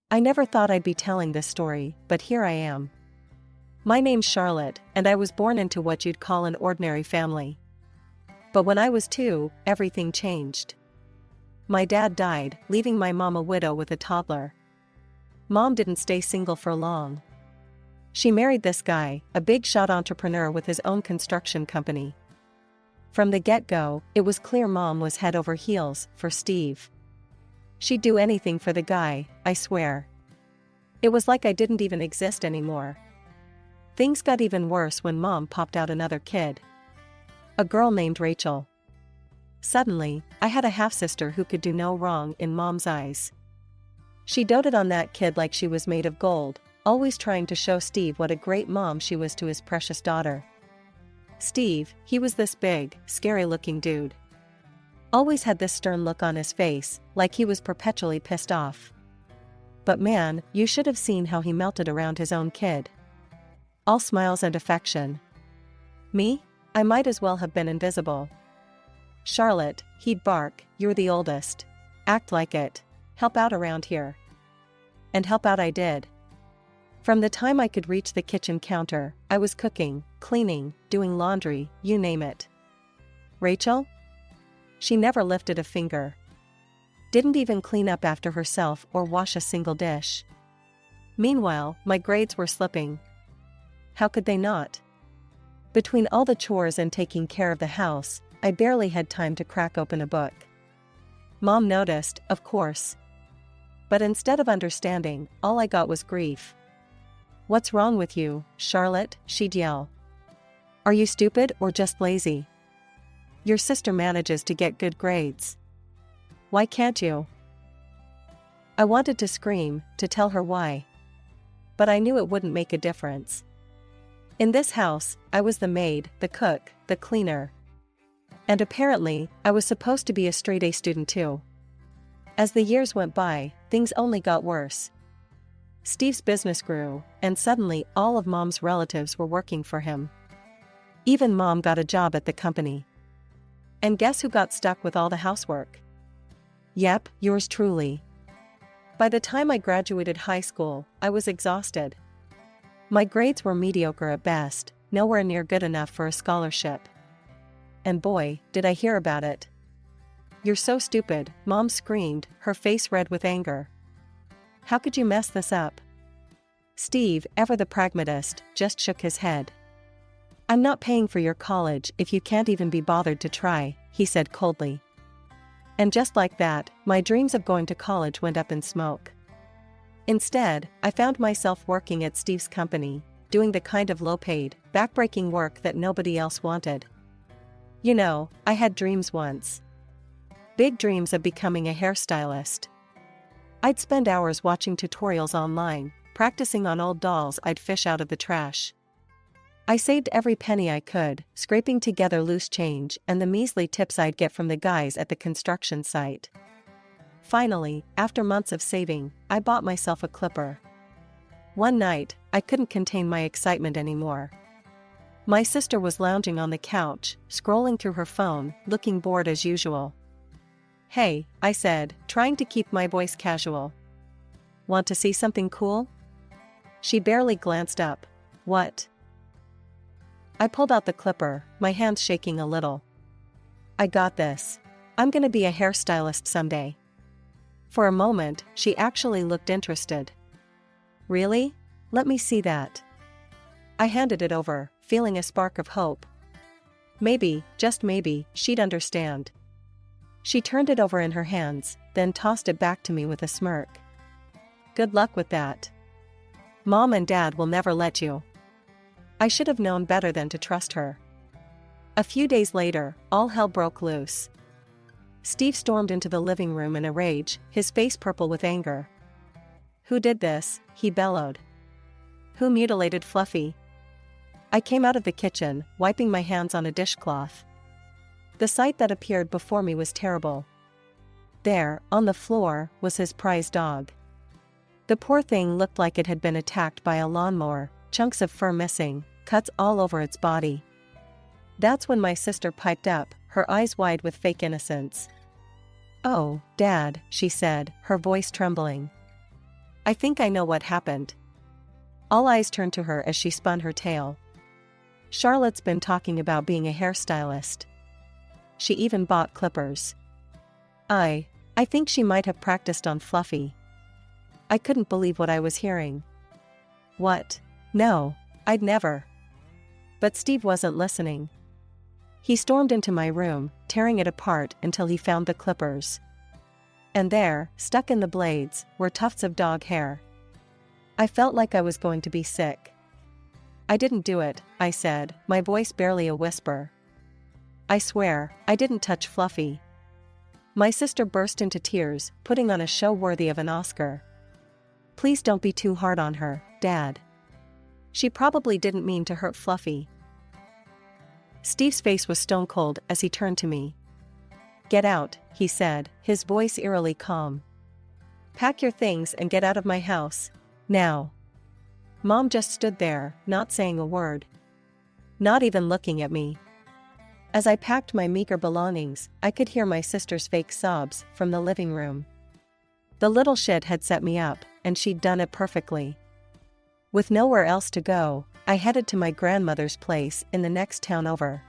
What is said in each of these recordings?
I never thought I'd be telling this story, but here I am. My name's Charlotte, and I was born into what you'd call an ordinary family. But when I was 2, everything changed. My dad died, leaving my mom a widow with a toddler. Mom didn't stay single for long. She married this guy, a big-shot entrepreneur with his own construction company. From the get-go, it was clear Mom was head over heels for Steve. She'd do anything for the guy, I swear. It was like I didn't even exist anymore. Things got even worse when Mom popped out another kid. A girl named Rachel. Suddenly, I had a half-sister who could do no wrong in Mom's eyes. She doted on that kid like she was made of gold, always trying to show Steve what a great mom she was to his precious daughter. Steve, he was this big, scary-looking dude. Always had this stern look on his face, like he was perpetually pissed off. But man, you should have seen how he melted around his own kid. All smiles and affection. Me? I might as well have been invisible. Charlotte, he'd bark, you're the oldest. Act like it. Help out around here. And help out I did. From the time I could reach the kitchen counter, I was cooking, cleaning, doing laundry, you name it. Rachel? She never lifted a finger. Didn't even clean up after herself or wash a single dish. Meanwhile, my grades were slipping. How could they not? Between all the chores and taking care of the house, I barely had time to crack open a book. Mom noticed, of course. But instead of understanding, all I got was grief. What's wrong with you, Charlotte? She'd yell. Are you stupid or just lazy? Your sister manages to get good grades. Why can't you? I wanted to scream, to tell her why. But I knew it wouldn't make a difference. In this house, I was the maid, the cook, the cleaner. And apparently, I was supposed to be a straight-A student too. As the years went by, things only got worse. Steve's business grew, and suddenly all of Mom's relatives were working for him. Even Mom got a job at the company. And guess who got stuck with all the housework? Yep, yours truly. By the time I graduated high school, I was exhausted. My grades were mediocre at best, nowhere near good enough for a scholarship. And boy, did I hear about it. You're so stupid, Mom screamed, her face red with anger. How could you mess this up? Steve, ever the pragmatist, just shook his head. I'm not paying for your college if you can't even be bothered to try, he said coldly. And just like that, my dreams of going to college went up in smoke. Instead, I found myself working at Steve's company, doing the kind of low-paid, back-breaking work that nobody else wanted. You know, I had dreams once. Big dreams of becoming a hairstylist. I'd spend hours watching tutorials online, practicing on old dolls I'd fish out of the trash. I saved every penny I could, scraping together loose change and the measly tips I'd get from the guys at the construction site. Finally, after months of saving, I bought myself a clipper. One night, I couldn't contain my excitement anymore. My sister was lounging on the couch, scrolling through her phone, looking bored as usual. Hey, I said, trying to keep my voice casual. Want to see something cool? She barely glanced up. What? I pulled out the clipper, my hands shaking a little. I got this. I'm gonna be a hairstylist someday. For a moment, she actually looked interested. Really? Let me see that. I handed it over, feeling a spark of hope. Maybe, just maybe, she'd understand. She turned it over in her hands, then tossed it back to me with a smirk. Good luck with that. Mom and Dad will never let you. I should have known better than to trust her. A few days later, all hell broke loose. Steve stormed into the living room in a rage, his face purple with anger. Who did this? He bellowed. Who mutilated Fluffy? I came out of the kitchen, wiping my hands on a dishcloth. The sight that appeared before me was terrible. There, on the floor, was his prize dog. The poor thing looked like it had been attacked by a lawnmower, chunks of fur missing, cuts all over its body. That's when my sister piped up, her eyes wide with fake innocence. Oh, Dad, she said, her voice trembling. I think I know what happened. All eyes turned to her as she spun her tale. Charlotte's been talking about being a hairstylist. She even bought clippers. I think she might have practiced on Fluffy. I couldn't believe what I was hearing. What? No, I'd never. But Steve wasn't listening. He stormed into my room, tearing it apart until he found the clippers. And there, stuck in the blades, were tufts of dog hair. I felt like I was going to be sick. I didn't do it, I said, my voice barely a whisper. I swear, I didn't touch Fluffy. My sister burst into tears, putting on a show worthy of an Oscar. Please don't be too hard on her, Dad. She probably didn't mean to hurt Fluffy. Steve's face was stone cold as he turned to me. Get out, he said, his voice eerily calm. Pack your things and get out of my house, now. Mom just stood there, not saying a word. Not even looking at me. As I packed my meager belongings, I could hear my sister's fake sobs from the living room. The little shit had set me up, and she'd done it perfectly. With nowhere else to go, I headed to my grandmother's place in the next town over.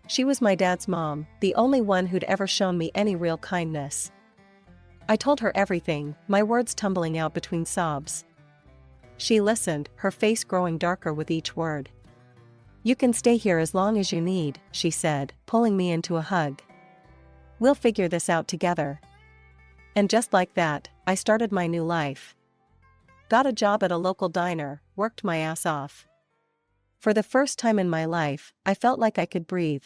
She was my dad's mom, the only one who'd ever shown me any real kindness. I told her everything, my words tumbling out between sobs. She listened, her face growing darker with each word. You can stay here as long as you need, she said, pulling me into a hug. We'll figure this out together. And just like that, I started my new life. Got a job at a local diner, worked my ass off. For the first time in my life, I felt like I could breathe.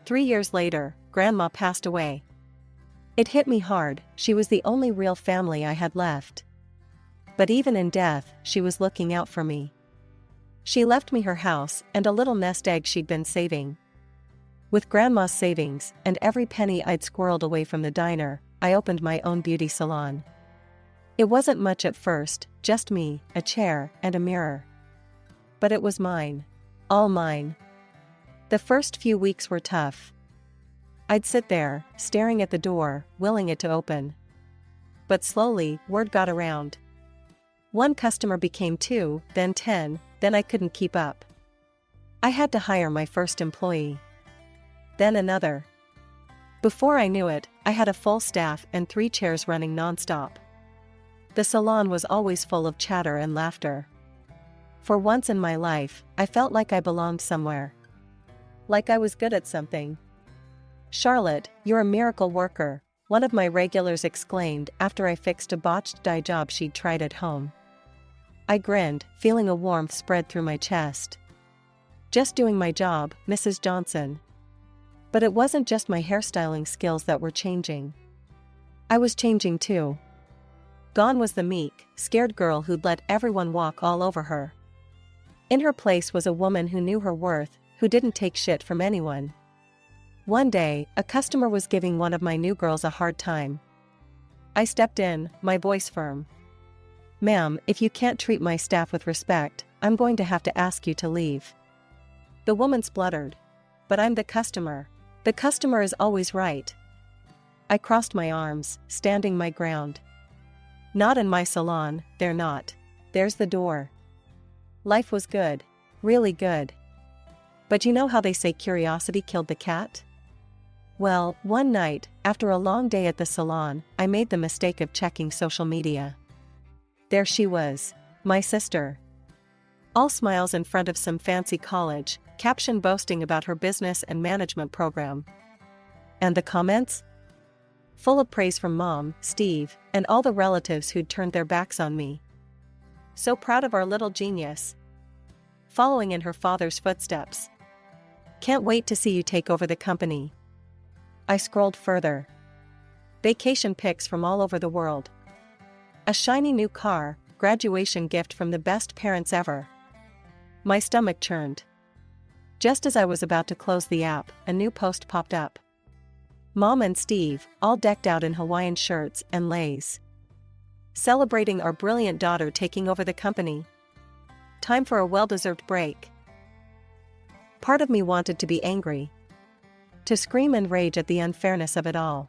3 years later, Grandma passed away. It hit me hard, she was the only real family I had left. But even in death, she was looking out for me. She left me her house and a little nest egg she'd been saving. With Grandma's savings and every penny I'd squirreled away from the diner, I opened my own beauty salon. It wasn't much at first, just me, a chair, and a mirror. But it was mine. All mine. The first few weeks were tough. I'd sit there, staring at the door, willing it to open. But slowly, word got around. One customer became 2, then 10, then I couldn't keep up. I had to hire my first employee. Then another. Before I knew it, I had a full staff and 3 chairs running nonstop. The salon was always full of chatter and laughter. For once in my life, I felt like I belonged somewhere. Like I was good at something. Charlotte, you're a miracle worker, one of my regulars exclaimed after I fixed a botched dye job she'd tried at home. I grinned, feeling a warmth spread through my chest. Just doing my job, Mrs. Johnson. But it wasn't just my hairstyling skills that were changing. I was changing too. Gone was the meek, scared girl who'd let everyone walk all over her. In her place was a woman who knew her worth, who didn't take shit from anyone. One day, a customer was giving one of my new girls a hard time. I stepped in, my voice firm. Ma'am, if you can't treat my staff with respect, I'm going to have to ask you to leave. The woman spluttered. But I'm the customer. The customer is always right. I crossed my arms, standing my ground. Not in my salon, they're not. There's the door. Life was good. Really good. But you know how they say curiosity killed the cat? Well, one night, after a long day at the salon, I made the mistake of checking social media. There she was, my sister. All smiles in front of some fancy college, caption boasting about her business and management program. And the comments? Full of praise from Mom, Steve, and all the relatives who'd turned their backs on me. So proud of our little genius. Following in her father's footsteps. Can't wait to see you take over the company. I scrolled further. Vacation pics from all over the world. A shiny new car, graduation gift from the best parents ever. My stomach churned. Just as I was about to close the app, a new post popped up. Mom and Steve, all decked out in Hawaiian shirts and leis. Celebrating our brilliant daughter taking over the company. Time for a well-deserved break. Part of me wanted to be angry. To scream and rage at the unfairness of it all.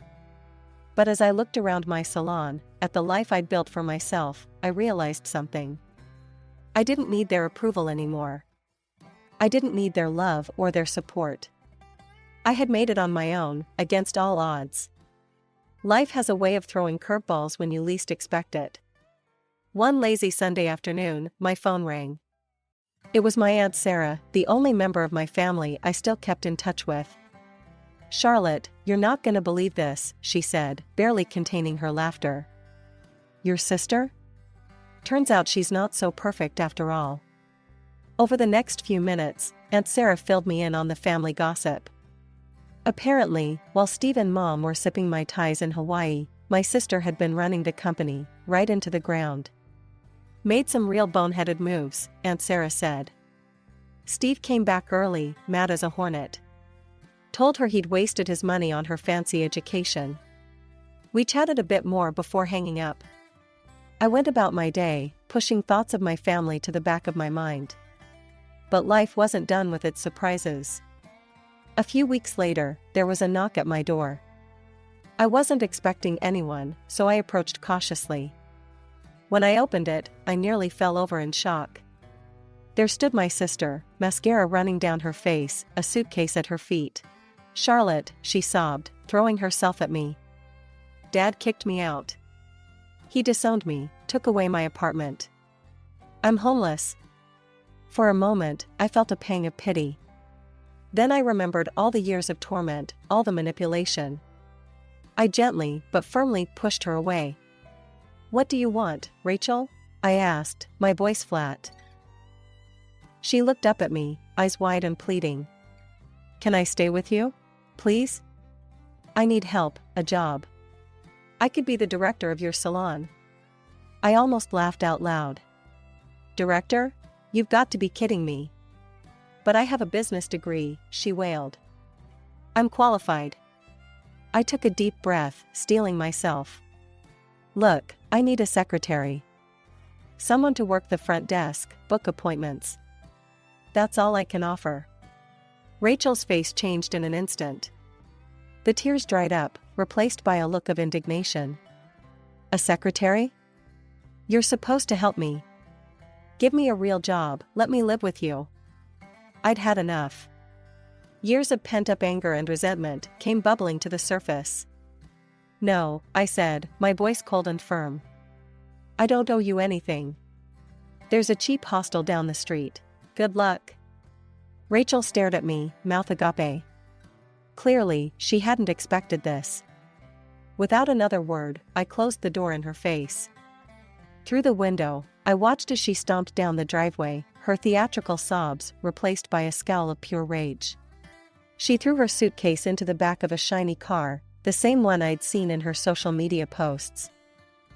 But as I looked around my salon, at the life I'd built for myself, I realized something. I didn't need their approval anymore. I didn't need their love or their support. I had made it on my own, against all odds. Life has a way of throwing curveballs when you least expect it. One lazy Sunday afternoon, my phone rang. It was my Aunt Sarah, the only member of my family I still kept in touch with. "Charlotte, you're not gonna believe this," she said, barely containing her laughter. "Your sister? Turns out she's not so perfect after all." Over the next few minutes, Aunt Sarah filled me in on the family gossip. Apparently, while Steve and Mom were sipping Mai Tais in Hawaii, my sister had been running the company, right into the ground. "Made some real boneheaded moves," Aunt Sarah said. "Steve came back early, mad as a hornet. Told her he'd wasted his money on her fancy education." We chatted a bit more before hanging up. I went about my day, pushing thoughts of my family to the back of my mind. But life wasn't done with its surprises. A few weeks later, there was a knock at my door. I wasn't expecting anyone, so I approached cautiously. When I opened it, I nearly fell over in shock. There stood my sister, mascara running down her face, a suitcase at her feet. "Charlotte," she sobbed, throwing herself at me. "Dad kicked me out. He disowned me, took away my apartment. I'm homeless." For a moment, I felt a pang of pity. Then I remembered all the years of torment, all the manipulation. I gently, but firmly, pushed her away. "What do you want, Rachel?" I asked, my voice flat. She looked up at me, eyes wide and pleading. "Can I stay with you? Please? I need help, a job. I could be the director of your salon." I almost laughed out loud. "Director? You've got to be kidding me." "But I have a business degree," she wailed. "I'm qualified." I took a deep breath, steeling myself. "Look, I need a secretary. Someone to work the front desk, book appointments. That's all I can offer." Rachel's face changed in an instant. The tears dried up, replaced by a look of indignation. "A secretary? You're supposed to help me. Give me a real job, let me live with you." I'd had enough. Years of pent-up anger and resentment came bubbling to the surface. "No," I said, my voice cold and firm. "I don't owe you anything. There's a cheap hostel down the street. Good luck." Rachel stared at me, mouth agape. Clearly, she hadn't expected this. Without another word, I closed the door in her face. Through the window, I watched as she stomped down the driveway, her theatrical sobs replaced by a scowl of pure rage. She threw her suitcase into the back of a shiny car, the same one I'd seen in her social media posts.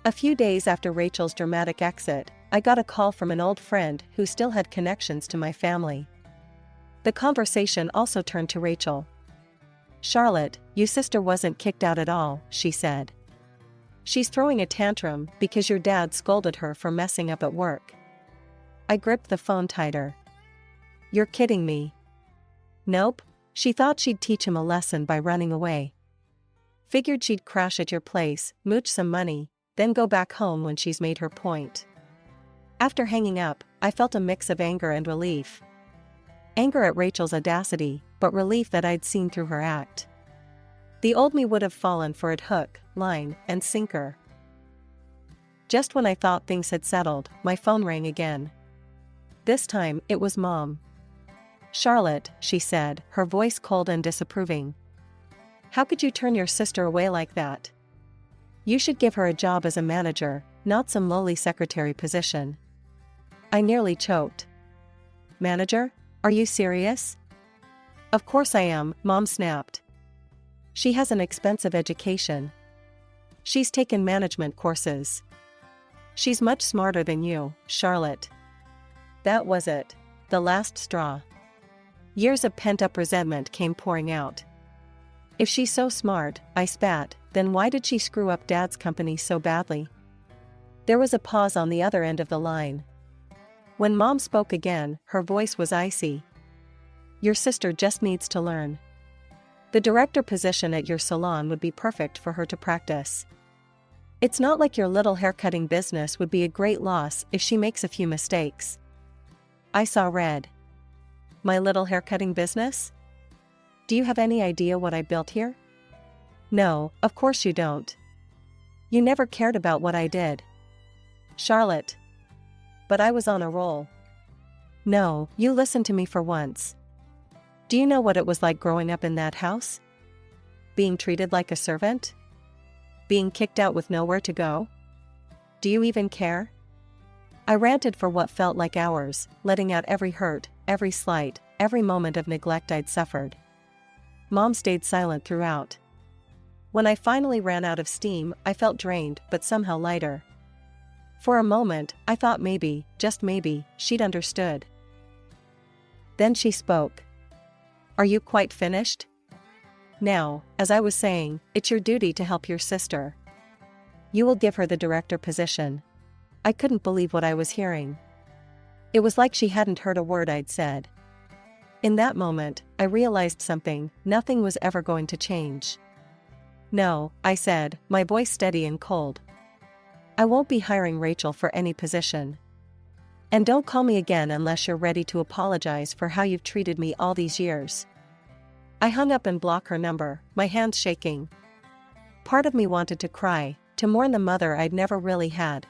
A few days after Rachel's dramatic exit, I got a call from an old friend who still had connections to my family. The conversation also turned to Rachel. "Charlotte, your sister wasn't kicked out at all," she said. "She's throwing a tantrum because your dad scolded her for messing up at work." I gripped the phone tighter. "You're kidding me." "Nope. She thought she'd teach him a lesson by running away. Figured she'd crash at your place, mooch some money, then go back home when she's made her point." After hanging up, I felt a mix of anger and relief. Anger at Rachel's audacity, but relief that I'd seen through her act. The old me would have fallen for it hook, line, and sinker. Just when I thought things had settled, my phone rang again. This time, it was Mom. "Charlotte," she said, her voice cold and disapproving. "How could you turn your sister away like that? You should give her a job as a manager, not some lowly secretary position." I nearly choked. "Manager? Are you serious?" "Of course I am," Mom snapped. "She has an expensive education. She's taken management courses. She's much smarter than you, Charlotte." That was it. The last straw. Years of pent-up resentment came pouring out. If she's so smart, I spat, then why did she screw up Dad's company so badly? There was a pause on the other end of the line. When Mom spoke again, her voice was icy. "Your sister just needs to learn. The director position at your salon would be perfect for her to practice. It's not like your little haircutting business would be a great loss if she makes a few mistakes. I saw red. My little haircutting business? Do you have any idea what I built here? No, of course you don't. You never cared about what I did. Charlotte. But I was on a roll. No, you listened to me for once. Do you know what it was like growing up in that house? Being treated like a servant? Being kicked out with nowhere to go? Do you even care? I ranted for what felt like hours, letting out every hurt, every slight, every moment of neglect I'd suffered. Mom stayed silent throughout. When I finally ran out of steam, I felt drained but somehow lighter. For a moment, I thought maybe, just maybe, she'd understood. Then she spoke. Are you quite finished? Now, as I was saying, it's your duty to help your sister. You will give her the director position. I couldn't believe what I was hearing. It was like she hadn't heard a word I'd said. In that moment, I realized something: nothing was ever going to change. No, I said, my voice steady and cold. I won't be hiring Rachel for any position. And don't call me again unless you're ready to apologize for how you've treated me all these years. I hung up and blocked her number, my hands shaking. Part of me wanted to cry, to mourn the mother I'd never really had.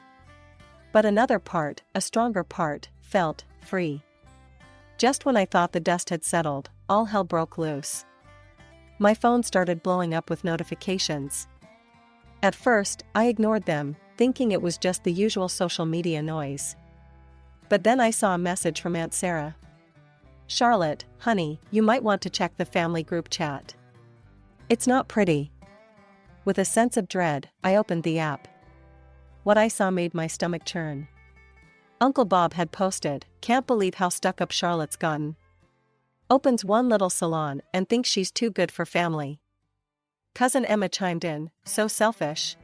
But another part, a stronger part, felt free. Just when I thought the dust had settled, all hell broke loose. My phone started blowing up with notifications. At first, I ignored them, thinking it was just the usual social media noise. But then I saw a message from Aunt Sarah. Charlotte, honey, you might want to check the family group chat. It's not pretty. With a sense of dread, I opened the app. What I saw made my stomach churn. Uncle Bob had posted, "Can't believe how stuck up Charlotte's gotten. Opens one little salon and thinks she's too good for family." Cousin Emma chimed in, "So selfish.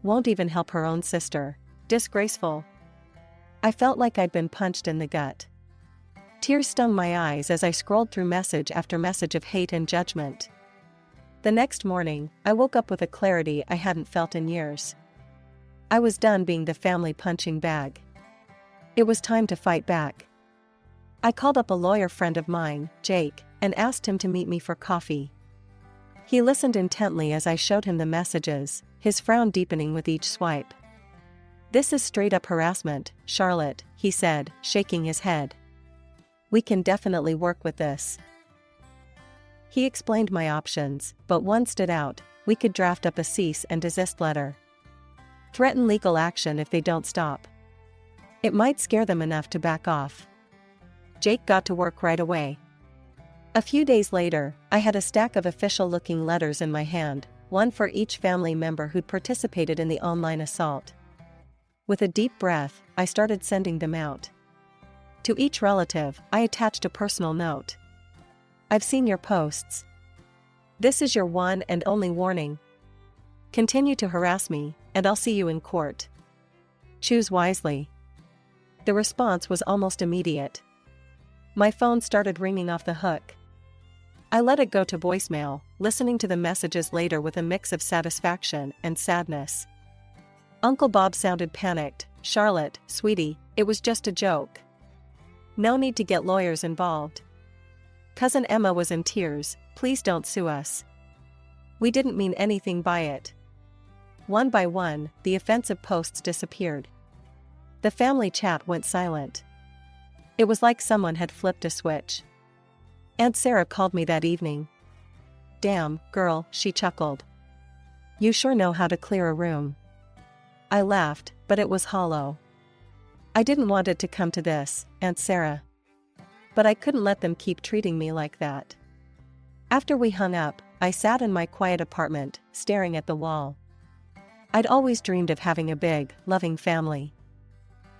Won't even help her own sister. Disgraceful." I felt like I'd been punched in the gut. Tears stung my eyes as I scrolled through message after message of hate and judgment. The next morning, I woke up with a clarity I hadn't felt in years. I was done being the family punching bag. It was time to fight back. I called up a lawyer friend of mine, Jake, and asked him to meet me for coffee. He listened intently as I showed him the messages, his frown deepening with each swipe. "This is straight-up harassment, Charlotte," he said, shaking his head. "We can definitely work with this." He explained my options, but one stood out: we could draft up a cease and desist letter. Threaten legal action if they don't stop. It might scare them enough to back off. Jake got to work right away. A few days later, I had a stack of official-looking letters in my hand, one for each family member who'd participated in the online assault. With a deep breath, I started sending them out. To each relative, I attached a personal note. "I've seen your posts. This is your one and only warning. Continue to harass me, and I'll see you in court. Choose wisely." The response was almost immediate. My phone started ringing off the hook. I let it go to voicemail, listening to the messages later with a mix of satisfaction and sadness. Uncle Bob sounded panicked. "Charlotte, sweetie, it was just a joke. No need to get lawyers involved." Cousin Emma was in tears. "Please don't sue us. We didn't mean anything by it." One by one, the offensive posts disappeared. The family chat went silent. It was like someone had flipped a switch. Aunt Sarah called me that evening. "Damn, girl," she chuckled. "You sure know how to clear a room." I laughed, but it was hollow. I didn't want it to come to this, Aunt Sarah. But I couldn't let them keep treating me like that. After we hung up, I sat in my quiet apartment, staring at the wall. I'd always dreamed of having a big, loving family.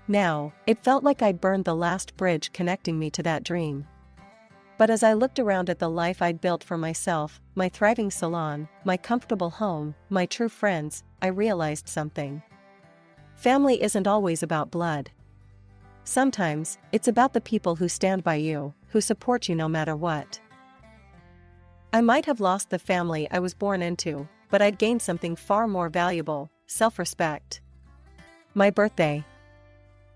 Now, it felt like I'd burned the last bridge connecting me to that dream. But as I looked around at the life I'd built for myself, my thriving salon, my comfortable home, my true friends, I realized something. Family isn't always about blood. Sometimes, it's about the people who stand by you, who support you no matter what. I might have lost the family I was born into, but I'd gained something far more valuable: self-respect. My birthday.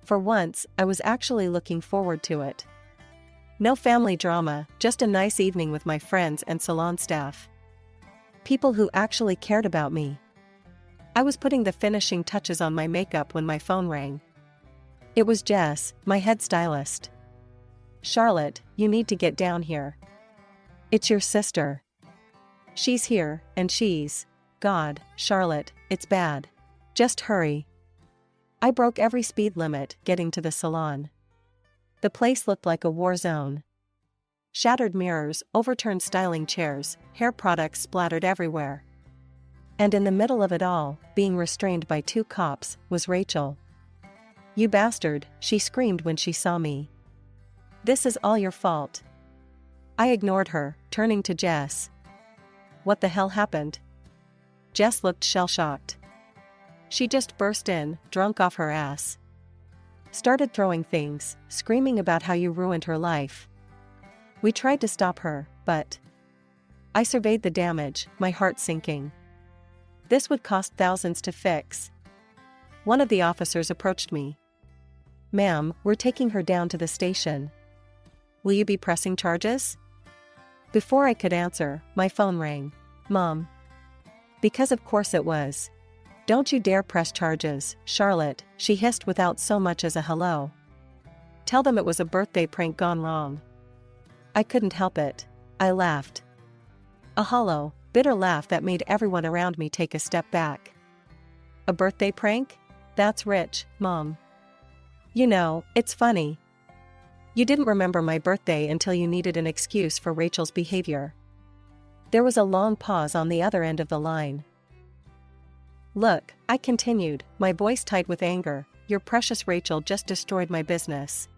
For once, I was actually looking forward to it. No family drama, just a nice evening with my friends and salon staff. People who actually cared about me. I was putting the finishing touches on my makeup when my phone rang. It was Jess, my head stylist. "Charlotte, you need to get down here. It's your sister. She's here, and God, Charlotte, it's bad. Just hurry." I broke every speed limit getting to the salon. The place looked like a war zone. Shattered mirrors, overturned styling chairs, hair products splattered everywhere. And in the middle of it all, being restrained by 2 cops, was Rachel. "You bastard," she screamed when she saw me. "This is all your fault." I ignored her, turning to Jess. "What the hell happened?" Jess looked shell-shocked. She just burst in, drunk off her ass. Started throwing things, screaming about how you ruined her life. We tried to stop her, but I surveyed the damage, my heart sinking. This would cost thousands to fix. One of the officers approached me. "Ma'am, we're taking her down to the station. Will you be pressing charges?" Before I could answer, my phone rang. "Mom." Because of course it was. "Don't you dare press charges, Charlotte," she hissed without so much as a hello. "Tell them it was a birthday prank gone wrong." I couldn't help it. I laughed. A hollow, bitter laugh that made everyone around me take a step back. "A birthday prank? That's rich, Mom. You know, it's funny. You didn't remember my birthday until you needed an excuse for Rachel's behavior." There was a long pause on the other end of the line. "Look," I continued, my voice tight with anger, "your precious Rachel just destroyed my business.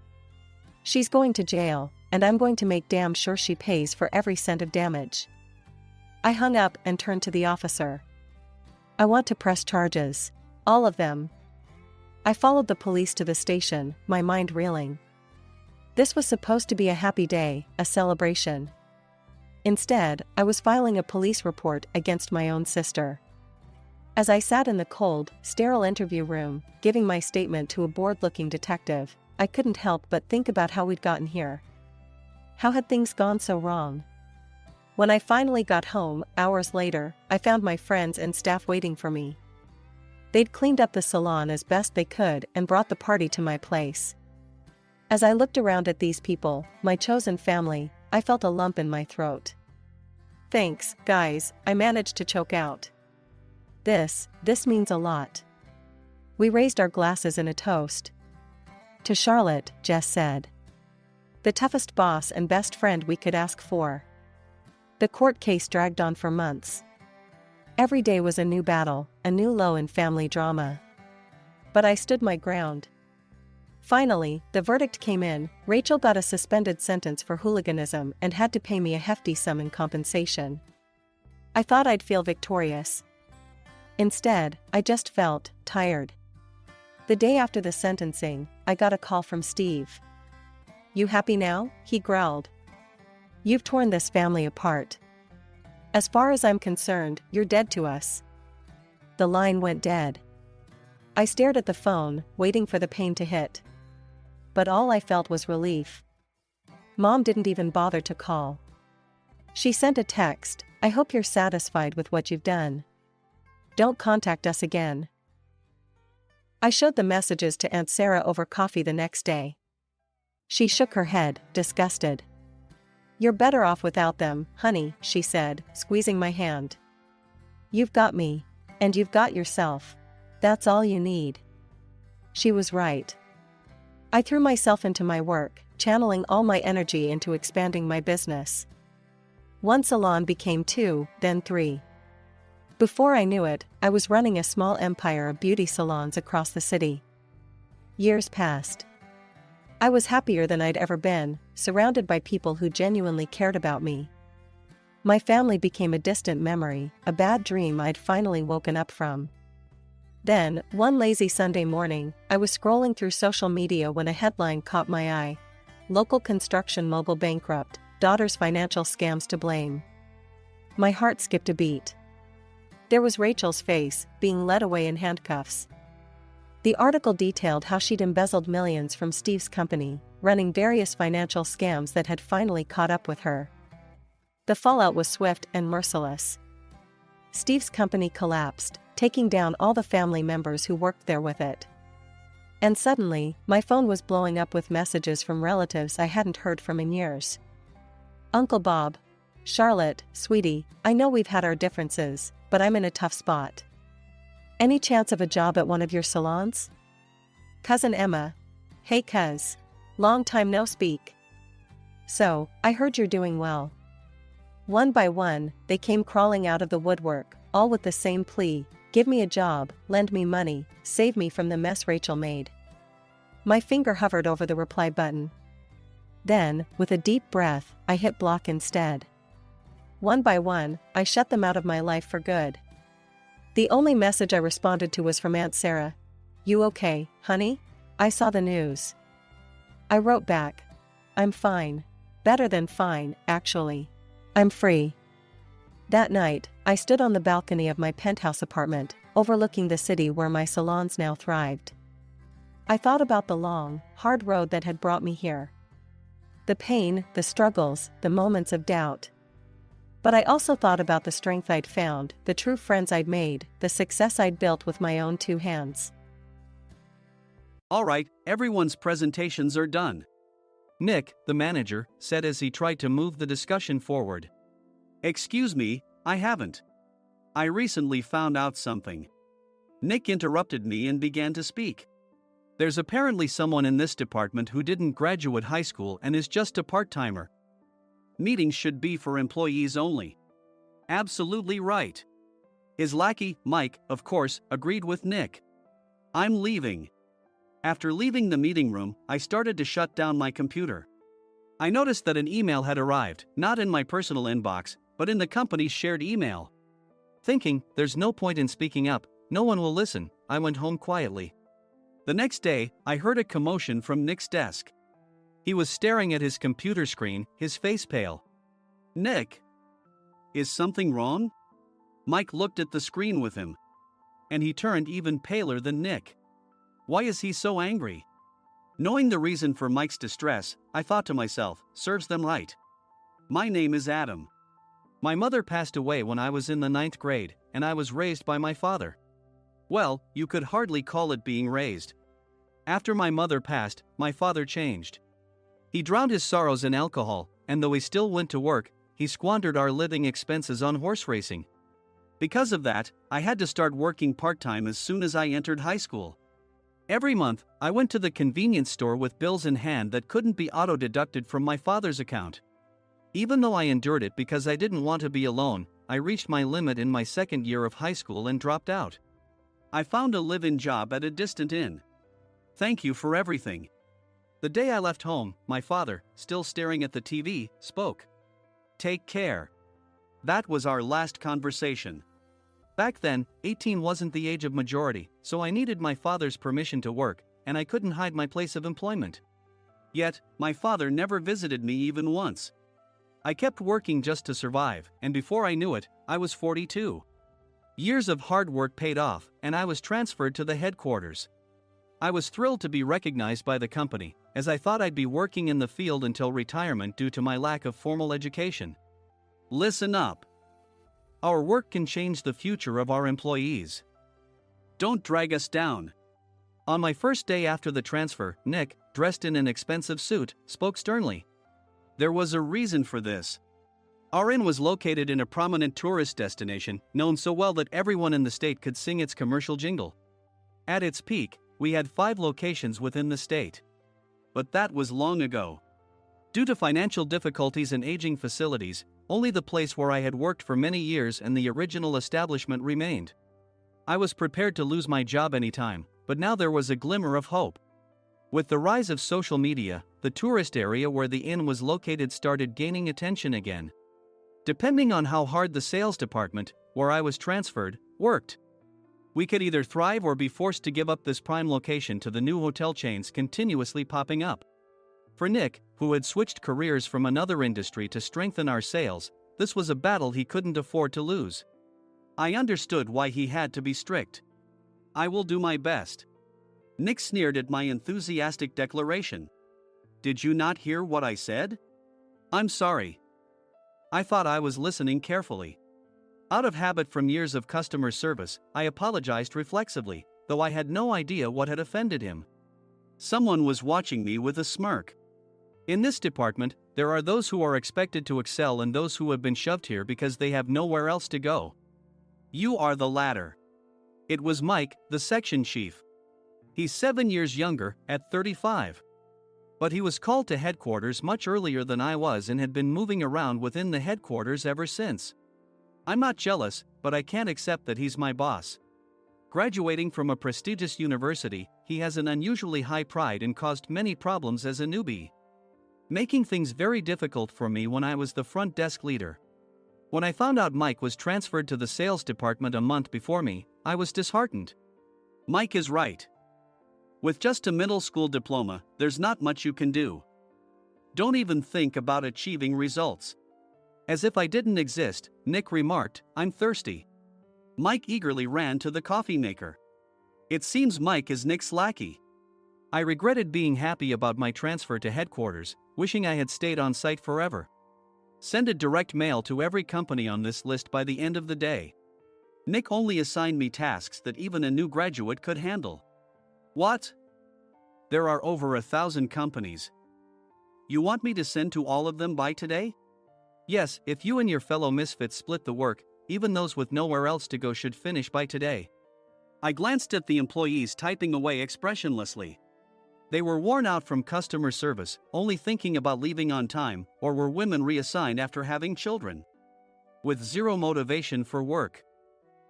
She's going to jail, and I'm going to make damn sure she pays for every cent of damage." I hung up and turned to the officer. "I want to press charges. All of them." I followed the police to the station, my mind reeling. This was supposed to be a happy day, a celebration. Instead, I was filing a police report against my own sister. As I sat in the cold, sterile interview room, giving my statement to a bored-looking detective, I couldn't help but think about how we'd gotten here. How had things gone so wrong? When I finally got home, hours later, I found my friends and staff waiting for me. They'd cleaned up the salon as best they could and brought the party to my place. As I looked around at these people, my chosen family, I felt a lump in my throat. "Thanks, guys," I managed to choke out. This means a lot." We raised our glasses in a toast. "To Charlotte," Jess said. "The toughest boss and best friend we could ask for." The court case dragged on for months. Every day was a new battle, a new low in family drama. But I stood my ground. Finally, the verdict came in. Rachel got a suspended sentence for hooliganism and had to pay me a hefty sum in compensation. I thought I'd feel victorious. Instead, I just felt tired. The day after the sentencing, I got a call from Steve. "You happy now?" he growled. "You've torn this family apart. As far as I'm concerned, you're dead to us." The line went dead. I stared at the phone, waiting for the pain to hit. But all I felt was relief. Mom didn't even bother to call. She sent a text, "I hope you're satisfied with what you've done. Don't contact us again." I showed the messages to Aunt Sarah over coffee the next day. She shook her head, disgusted. "You're better off without them, honey," she said, squeezing my hand. "You've got me. And you've got yourself. That's all you need." She was right. I threw myself into my work, channeling all my energy into expanding my business. One salon became 2, then 3. Before I knew it, I was running a small empire of beauty salons across the city. Years passed. I was happier than I'd ever been, surrounded by people who genuinely cared about me. My family became a distant memory, a bad dream I'd finally woken up from. Then, one lazy Sunday morning, I was scrolling through social media when a headline caught my eye. "Local construction mogul bankrupt, daughter's financial scams to blame." My heart skipped a beat. There was Rachel's face, being led away in handcuffs. The article detailed how she'd embezzled millions from Steve's company, running various financial scams that had finally caught up with her. The fallout was swift and merciless. Steve's company collapsed, taking down all the family members who worked there with it. And suddenly, my phone was blowing up with messages from relatives I hadn't heard from in years. Uncle Bob. Charlotte, sweetie, I know we've had our differences, but I'm in a tough spot. Any chance of a job at one of your salons? Cousin Emma. Hey cuz. Long time no speak. So, I heard you're doing well. One by one, they came crawling out of the woodwork, all with the same plea: give me a job, lend me money, save me from the mess Rachel made. My finger hovered over the reply button. Then, with a deep breath, I hit block instead. One by one, I shut them out of my life for good. The only message I responded to was from Aunt Sarah. You okay, honey? I saw the news. I wrote back. I'm fine. Better than fine, actually. I'm free. That night, I stood on the balcony of my penthouse apartment, overlooking the city where my salons now thrived. I thought about the long, hard road that had brought me here. The pain, the struggles, the moments of doubt. But I also thought about the strength I'd found, the true friends I'd made, the success I'd built with my own 2 hands. All right, everyone's presentations are done. Nick, the manager, said as he tried to move the discussion forward. Excuse me, I haven't. I recently found out something. Nick interrupted me and began to speak. There's apparently someone in this department who didn't graduate high school and is just a part-timer. Meetings should be for employees only. Absolutely right. His lackey, Mike, of course, agreed with Nick. I'm leaving. After leaving the meeting room, I started to shut down my computer. I noticed that an email had arrived, not in my personal inbox, but in the company's shared email. Thinking, there's no point in speaking up, no one will listen, I went home quietly. The next day, I heard a commotion from Nick's desk. He was staring at his computer screen, his face pale. Nick! Is something wrong? Mike looked at the screen with him. And he turned even paler than Nick. Why is he so angry? Knowing the reason for Mike's distress, I thought to myself, serves them right. My name is Adam. My mother passed away when I was in the 9th grade, and I was raised by my father. Well, you could hardly call it being raised. After my mother passed, my father changed. He drowned his sorrows in alcohol, and though he still went to work, he squandered our living expenses on horse racing. Because of that, I had to start working part-time as soon as I entered high school. Every month, I went to the convenience store with bills in hand that couldn't be auto-deducted from my father's account. Even though I endured it because I didn't want to be alone, I reached my limit in my 2nd year of high school and dropped out. I found a live-in job at a distant inn. Thank you for everything. The day I left home, my father, still staring at the TV, spoke. Take care. That was our last conversation. Back then, 18 wasn't the age of majority, so I needed my father's permission to work, and I couldn't hide my place of employment. Yet, my father never visited me even once. I kept working just to survive, and before I knew it, I was 42. Years of hard work paid off, and I was transferred to the headquarters. I was thrilled to be recognized by the company, as I thought I'd be working in the field until retirement due to my lack of formal education. Listen up. Our work can change the future of our employees. Don't drag us down. On my first day after the transfer, Nick, dressed in an expensive suit, spoke sternly. There was a reason for this. Our inn was located in a prominent tourist destination, known so well that everyone in the state could sing its commercial jingle. At its peak, we had 5 locations within the state. But that was long ago. Due to financial difficulties and aging facilities, only the place where I had worked for many years and the original establishment remained. I was prepared to lose my job anytime, but now there was a glimmer of hope. With the rise of social media, the tourist area where the inn was located started gaining attention again. Depending on how hard the sales department, where I was transferred, worked. We could either thrive or be forced to give up this prime location to the new hotel chains continuously popping up. For Nick, who had switched careers from another industry to strengthen our sales, this was a battle he couldn't afford to lose. I understood why he had to be strict. I will do my best. Nick sneered at my enthusiastic declaration. Did you not hear what I said? I'm sorry. I thought I was listening carefully. Out of habit from years of customer service, I apologized reflexively, though I had no idea what had offended him. Someone was watching me with a smirk. In this department, there are those who are expected to excel and those who have been shoved here because they have nowhere else to go. You are the latter. It was Mike, the section chief. He's 7 years younger, at 35. But he was called to headquarters much earlier than I was and had been moving around within the headquarters ever since. I'm not jealous, but I can't accept that he's my boss. Graduating from a prestigious university, he has an unusually high pride and caused many problems as a newbie, making things very difficult for me when I was the front desk leader. When I found out Mike was transferred to the sales department a month before me, I was disheartened. Mike is right. With just a middle school diploma, there's not much you can do. Don't even think about achieving results. As if I didn't exist, Nick remarked, I'm thirsty. Mike eagerly ran to the coffee maker. It seems Mike is Nick's lackey. I regretted being happy about my transfer to headquarters, wishing I had stayed on site forever. Send a direct mail to every company on this list by the end of the day. Nick only assigned me tasks that even a new graduate could handle. What? There are over 1,000 companies. You want me to send to all of them by today? Yes, if you and your fellow misfits split the work, even those with nowhere else to go should finish by today. I glanced at the employees typing away expressionlessly. They were worn out from customer service, only thinking about leaving on time, or were women reassigned after having children. With zero motivation for work.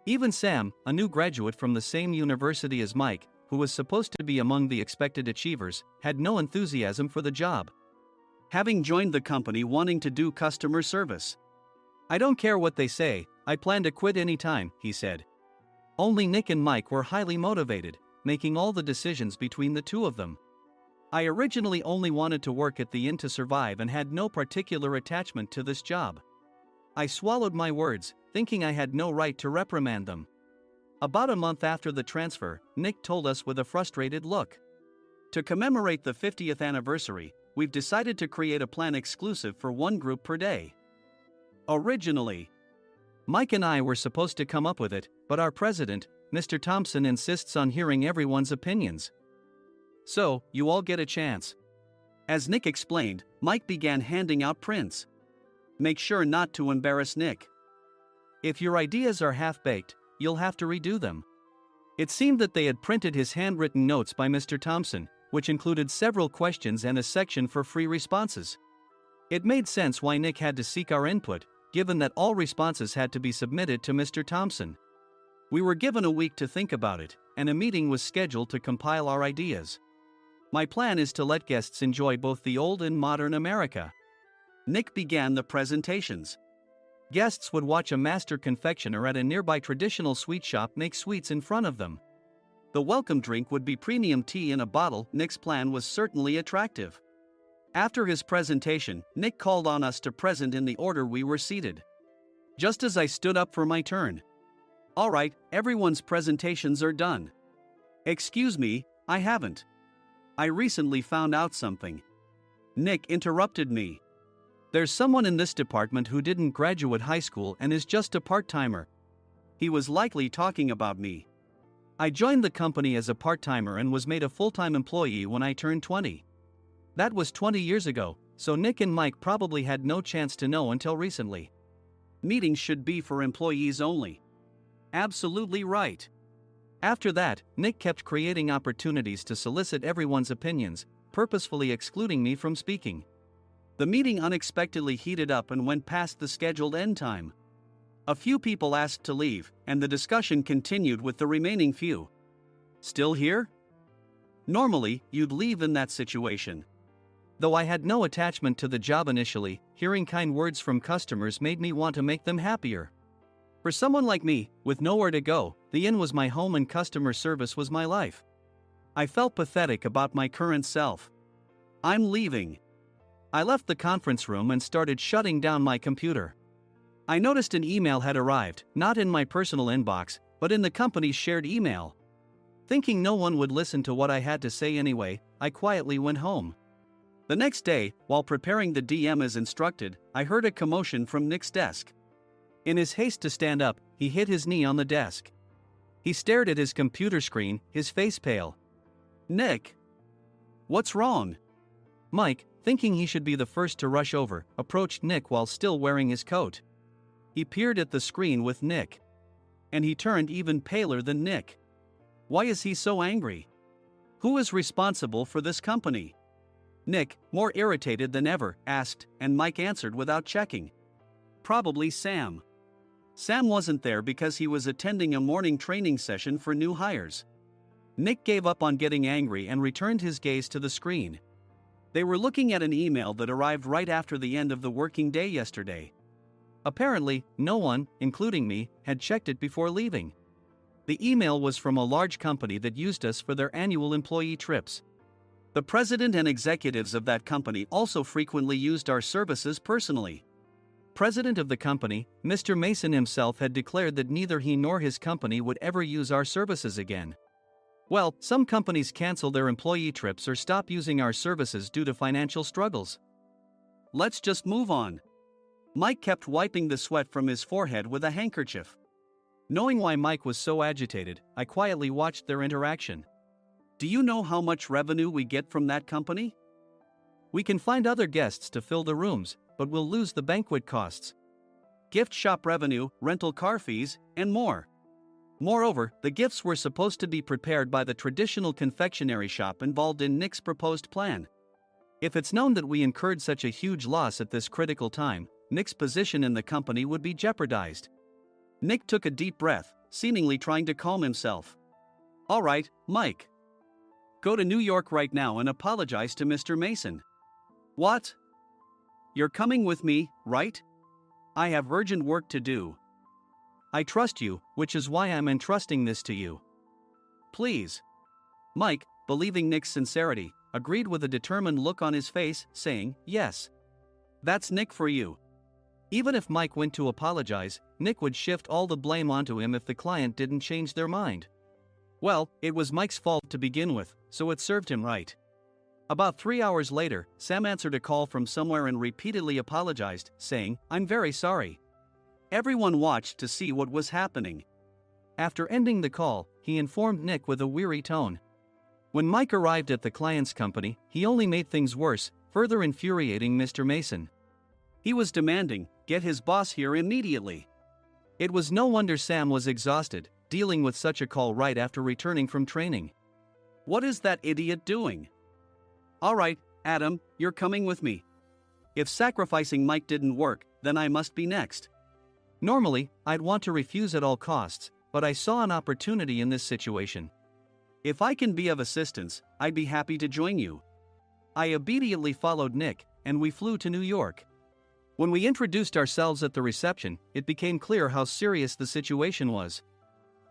Even Sam, a new graduate from the same university as Mike, who was supposed to be among the expected achievers, had no enthusiasm for the job. Having joined the company wanting to do customer service. I don't care what they say, I plan to quit any time, he said. Only Nick and Mike were highly motivated, making all the decisions between the two of them. I originally only wanted to work at the inn to survive and had no particular attachment to this job. I swallowed my words, thinking I had no right to reprimand them. About a month after the transfer, Nick told us with a frustrated look. To commemorate the 50th anniversary, we've decided to create a plan exclusive for one group per day. Originally, Mike and I were supposed to come up with it, but our president, Mr. Thompson, insists on hearing everyone's opinions. So, you all get a chance. As Nick explained, Mike began handing out prints. Make sure not to embarrass Nick. If your ideas are half-baked, you'll have to redo them. It seemed that they had printed his handwritten notes by Mr. Thompson, which included several questions and a section for free responses. It made sense why Nick had to seek our input, given that all responses had to be submitted to Mr. Thompson. We were given a week to think about it, and a meeting was scheduled to compile our ideas. My plan is to let guests enjoy both the old and modern America. Nick began the presentations. Guests would watch a master confectioner at a nearby traditional sweet shop make sweets in front of them. The welcome drink would be premium tea in a bottle. Nick's plan was certainly attractive. After his presentation, Nick called on us to present in the order we were seated. Just as I stood up for my turn. All right, everyone's presentations are done. Excuse me, I haven't. I recently found out something. Nick interrupted me. There's someone in this department who didn't graduate high school and is just a part-timer. He was likely talking about me. I joined the company as a part-timer and was made a full-time employee when I turned 20. That was 20 years ago, so Nick and Mike probably had no chance to know until recently. Meetings should be for employees only. Absolutely right. After that, Nick kept creating opportunities to solicit everyone's opinions, purposefully excluding me from speaking. The meeting unexpectedly heated up and went past the scheduled end time. A few people asked to leave, and the discussion continued with the remaining few. Still here? Normally, you'd leave in that situation. Though I had no attachment to the job initially, hearing kind words from customers made me want to make them happier. For someone like me, with nowhere to go, the inn was my home and customer service was my life. I felt pathetic about my current self. I'm leaving. I left the conference room and started shutting down my computer. I noticed an email had arrived, not in my personal inbox, but in the company's shared email. Thinking no one would listen to what I had to say anyway, I quietly went home. The next day, while preparing the DM as instructed, I heard a commotion from Nick's desk. In his haste to stand up, he hit his knee on the desk. He stared at his computer screen, his face pale. "Nick! What's wrong?" Mike, thinking he should be the first to rush over, approached Nick while still wearing his coat. He peered at the screen with Nick. And he turned even paler than Nick. Why is he so angry? Who is responsible for this company? Nick, more irritated than ever, asked, and Mike answered without checking. Probably Sam. Sam wasn't there because he was attending a morning training session for new hires. Nick gave up on getting angry and returned his gaze to the screen. They were looking at an email that arrived right after the end of the working day yesterday. Apparently, no one, including me, had checked it before leaving. The email was from a large company that used us for their annual employee trips. The president and executives of that company also frequently used our services personally. President of the company, Mr. Mason himself, had declared that neither he nor his company would ever use our services again. Well, some companies cancel their employee trips or stop using our services due to financial struggles. Let's just move on. Mike kept wiping the sweat from his forehead with a handkerchief. Knowing why Mike was so agitated, I quietly watched their interaction. Do you know how much revenue we get from that company? We can find other guests to fill the rooms, but we'll lose the banquet costs, gift shop revenue, rental car fees, and more. Moreover, the gifts were supposed to be prepared by the traditional confectionery shop involved in Nick's proposed plan. If it's known that we incurred such a huge loss at this critical time, Nick's position in the company would be jeopardized. Nick took a deep breath, seemingly trying to calm himself. All right, Mike. Go to New York right now and apologize to Mr. Mason. What? You're coming with me, right? I have urgent work to do. I trust you, which is why I'm entrusting this to you. Please. Mike, believing Nick's sincerity, agreed with a determined look on his face, saying, yes. That's Nick for you. Even if Mike went to apologize, Nick would shift all the blame onto him if the client didn't change their mind. Well, it was Mike's fault to begin with, so it served him right. About 3 hours later, Sam answered a call from somewhere and repeatedly apologized, saying, I'm very sorry. Everyone watched to see what was happening. After ending the call, he informed Nick with a weary tone. When Mike arrived at the client's company, he only made things worse, further infuriating Mr. Mason. He was demanding, get his boss here immediately. It was no wonder Sam was exhausted, dealing with such a call right after returning from training. What is that idiot doing? All right, Adam, you're coming with me. If sacrificing Mike didn't work, then I must be next. Normally, I'd want to refuse at all costs, but I saw an opportunity in this situation. If I can be of assistance, I'd be happy to join you. I obediently followed Nick, and we flew to New York. When we introduced ourselves at the reception, it became clear how serious the situation was.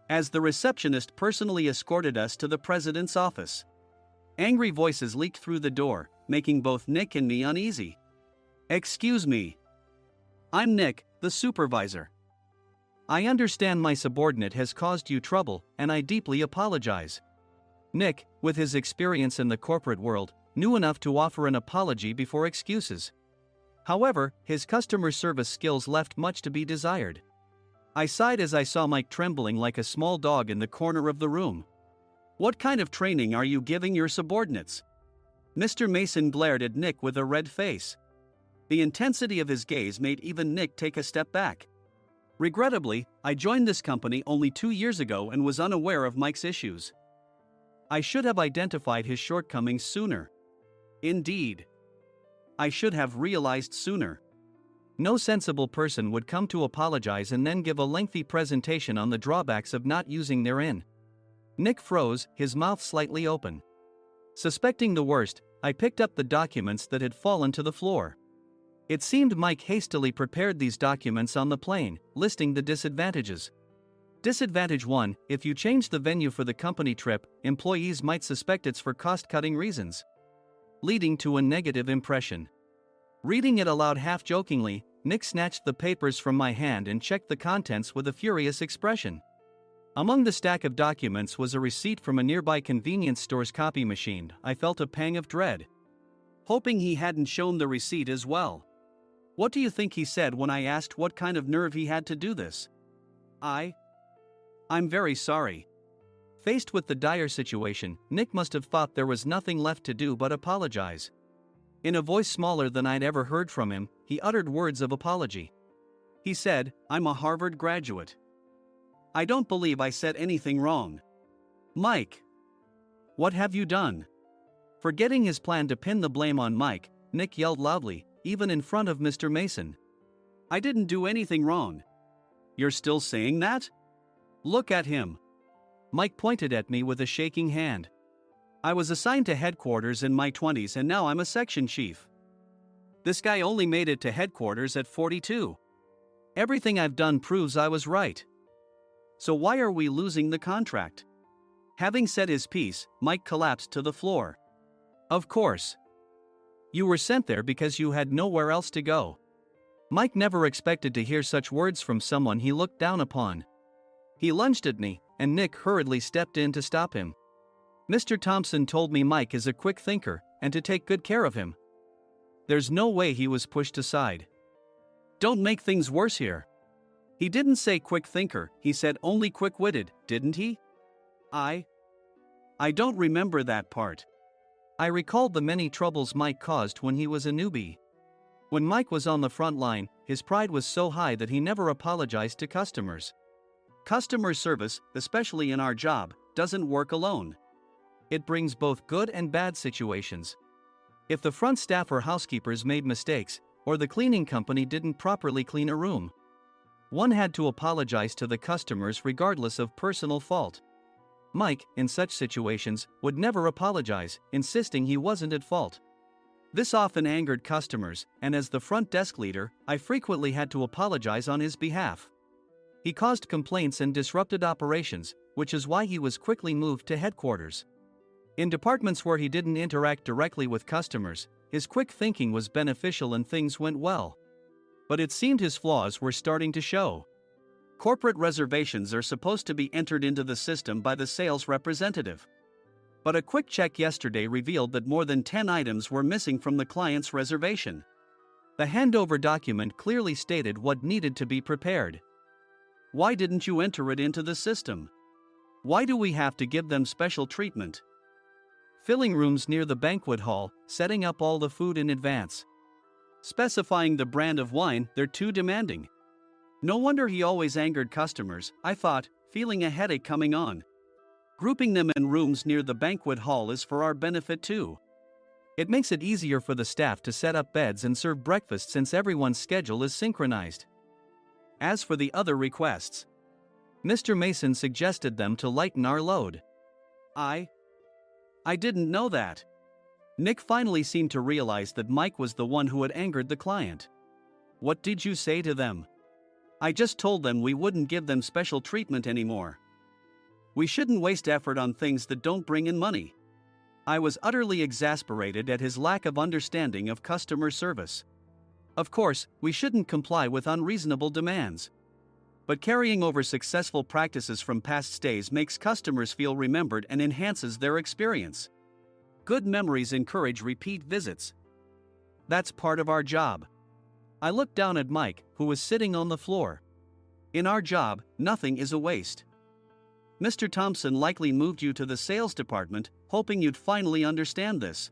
As the receptionist personally escorted us to the president's office. Angry voices leaked through the door, making both Nick and me uneasy. Excuse me. I'm Nick, the supervisor. I understand my subordinate has caused you trouble, and I deeply apologize. Nick, with his experience in the corporate world, knew enough to offer an apology before excuses. However, his customer service skills left much to be desired. I sighed as I saw Mike trembling like a small dog in the corner of the room. What kind of training are you giving your subordinates? Mr. Mason glared at Nick with a red face. The intensity of his gaze made even Nick take a step back. Regrettably, I joined this company only 2 years ago and was unaware of Mike's issues. I should have identified his shortcomings sooner. Indeed. I should have realized sooner. No sensible person would come to apologize and then give a lengthy presentation on the drawbacks of not using their in. Nick froze, his mouth slightly open. Suspecting the worst, I picked up the documents that had fallen to the floor. It seemed Mike hastily prepared these documents on the plane, listing the disadvantages. Disadvantage 1, if you change the venue for the company trip, employees might suspect it's for cost-cutting reasons, leading to a negative impression. Reading it aloud half-jokingly, Nick snatched the papers from my hand and checked the contents with a furious expression. Among the stack of documents was a receipt from a nearby convenience store's copy machine. I felt a pang of dread, hoping he hadn't shown the receipt as well. What do you think he said when I asked what kind of nerve he had to do this? I'm very sorry. Faced with the dire situation, Nick must have thought there was nothing left to do but apologize. In a voice smaller than I'd ever heard from him, he uttered words of apology. He said, "I'm a Harvard graduate. I don't believe I said anything wrong." Mike! What have you done? Forgetting his plan to pin the blame on Mike, Nick yelled loudly, even in front of Mr. Mason. "I didn't do anything wrong." "You're still saying that? Look at him." Mike pointed at me with a shaking hand. "I was assigned to headquarters in my 20s and now I'm a section chief. This guy only made it to headquarters at 42. Everything I've done proves I was right. So why are we losing the contract?" Having said his piece, Mike collapsed to the floor. "Of course. You were sent there because you had nowhere else to go." Mike never expected to hear such words from someone he looked down upon. He lunged at me, and Nick hurriedly stepped in to stop him. "Mr. Thompson told me Mike is a quick thinker, and to take good care of him." There's no way he was pushed aside. "Don't make things worse here. He didn't say quick thinker, he said only quick-witted, didn't he?" I don't remember that part. I recalled the many troubles Mike caused when he was a newbie. When Mike was on the front line, his pride was so high that he never apologized to customers. Customer service, especially in our job, doesn't work alone. It brings both good and bad situations. If the front staff or housekeepers made mistakes, or the cleaning company didn't properly clean a room, one had to apologize to the customers regardless of personal fault. Mike, in such situations, would never apologize, insisting he wasn't at fault. This often angered customers, and as the front desk leader, I frequently had to apologize on his behalf. He caused complaints and disrupted operations, which is why he was quickly moved to headquarters. In departments where he didn't interact directly with customers, his quick thinking was beneficial and things went well. But it seemed his flaws were starting to show. Corporate reservations are supposed to be entered into the system by the sales representative. But a quick check yesterday revealed that more than 10 items were missing from the client's reservation. The handover document clearly stated what needed to be prepared. Why didn't you enter it into the system? Why do we have to give them special treatment? Filling rooms near the banquet hall, setting up all the food in advance. Specifying the brand of wine, they're too demanding. No wonder he always angered customers, I thought, feeling a headache coming on. Grouping them in rooms near the banquet hall is for our benefit too. It makes it easier for the staff to set up beds and serve breakfast since everyone's schedule is synchronized. As for the other requests, Mr. Mason suggested them to lighten our load. I didn't know that. Nick finally seemed to realize that Mike was the one who had angered the client. What did you say to them? I just told them we wouldn't give them special treatment anymore. We shouldn't waste effort on things that don't bring in money. I was utterly exasperated at his lack of understanding of customer service. Of course, we shouldn't comply with unreasonable demands. But carrying over successful practices from past stays makes customers feel remembered and enhances their experience. Good memories encourage repeat visits. That's part of our job. I looked down at Mike, who was sitting on the floor. In our job, nothing is a waste. Mr. Thompson likely moved you to the sales department, hoping you'd finally understand this.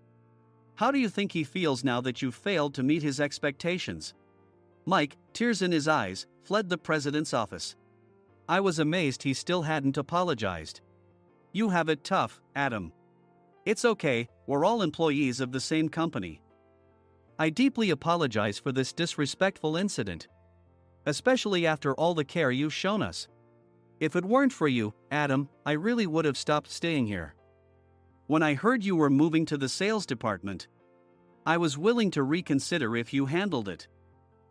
How do you think he feels now that you failed to meet his expectations? Mike, tears in his eyes, fled the president's office. I was amazed he still hadn't apologized. You have it tough, Adam. It's okay, we're all employees of the same company. I deeply apologize for this disrespectful incident. Especially after all the care you've shown us. If it weren't for you, Adam, I really would have stopped staying here. When I heard you were moving to the sales department, I was willing to reconsider if you handled it.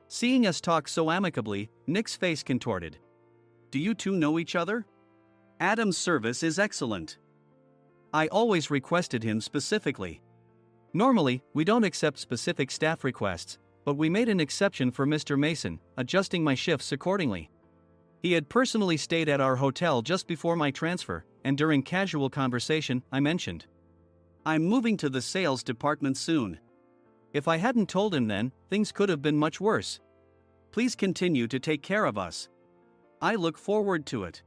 Seeing us talk so amicably, Nick's face contorted. Do you two know each other? Adam's service is excellent. I always requested him specifically. Normally, we don't accept specific staff requests, but we made an exception for Mr. Mason, adjusting my shifts accordingly. He had personally stayed at our hotel just before my transfer, and during casual conversation, I mentioned, "I'm moving to the sales department soon." If I hadn't told him then, things could have been much worse. "Please continue to take care of us. I look forward to it."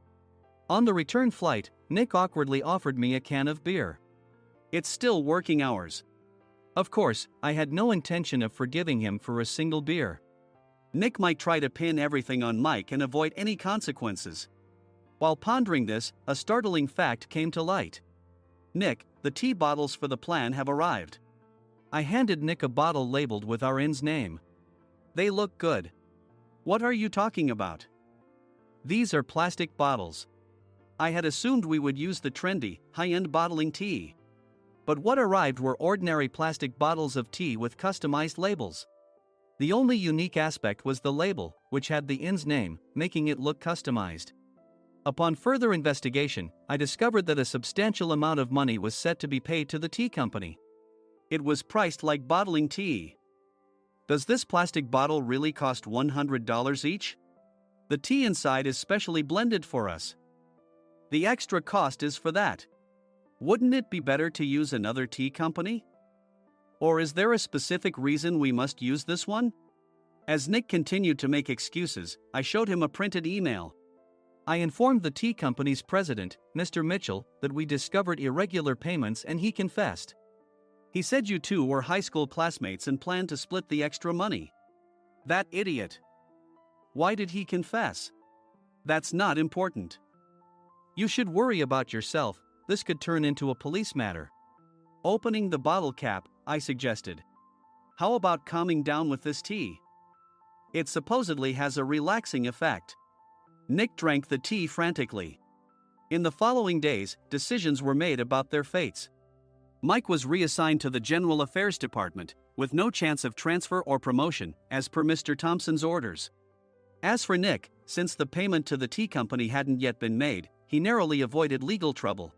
On the return flight, Nick awkwardly offered me a can of beer. "It's still working hours." Of course, I had no intention of forgiving him for a single beer. Nick might try to pin everything on Mike and avoid any consequences. While pondering this, a startling fact came to light. "Nick, the tea bottles for the plan have arrived." I handed Nick a bottle labeled with our inn's name. "They look good." "What are you talking about?" "These are plastic bottles. I had assumed we would use the trendy, high-end bottling tea. But what arrived were ordinary plastic bottles of tea with customized labels. The only unique aspect was the label, which had the inn's name, making it look customized. Upon further investigation, I discovered that a substantial amount of money was set to be paid to the tea company. It was priced like bottling tea. "Does this plastic bottle really cost $100 each? The tea inside is specially blended for us." "The extra cost is for that. Wouldn't it be better to use another tea company? Or is there a specific reason we must use this one?" As Nick continued to make excuses, I showed him a printed email. I informed the tea company's president, Mr. Mitchell, that we discovered irregular payments and he confessed. He said you two were high school classmates and planned to split the extra money. That idiot. Why did he confess? That's not important. You should worry about yourself. This could turn into a police matter. Opening the bottle cap, I suggested. How about calming down with this tea? It supposedly has a relaxing effect. Nick drank the tea frantically. In the following days, decisions were made about their fates. Mike was reassigned to the General Affairs Department, with no chance of transfer or promotion, as per Mr. Thompson's orders. As for Nick, since the payment to the tea company hadn't yet been made, he narrowly avoided legal trouble.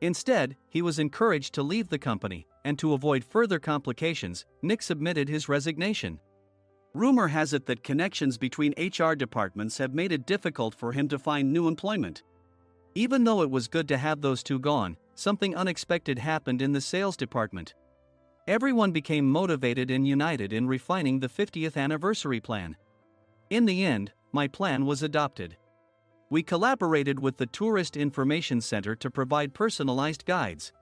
Instead, he was encouraged to leave the company, and to avoid further complications, Nick submitted his resignation. Rumor has it that connections between HR departments have made it difficult for him to find new employment. Even though it was good to have those two gone, something unexpected happened in the sales department. Everyone became motivated and united in refining the 50th anniversary plan. In the end, my plan was adopted. We collaborated with the Tourist Information Center to provide personalized guides.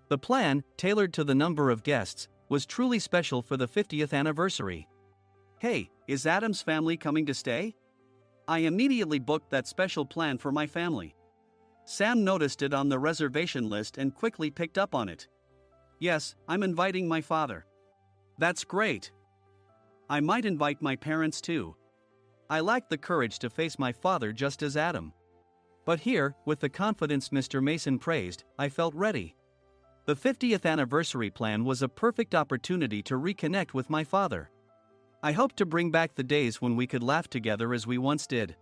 The plan, tailored to the number of guests, was truly special for the 50th anniversary. "Hey, is Adam's family coming to stay?" I immediately booked that special plan for my family. Sam noticed it on the reservation list and quickly picked up on it. "Yes, I'm inviting my father." "That's great. I might invite my parents too." I lacked the courage to face my father just as Adam. But here, with the confidence Mr. Mason praised, I felt ready. The 50th anniversary plan was a perfect opportunity to reconnect with my father. I hoped to bring back the days when we could laugh together as we once did.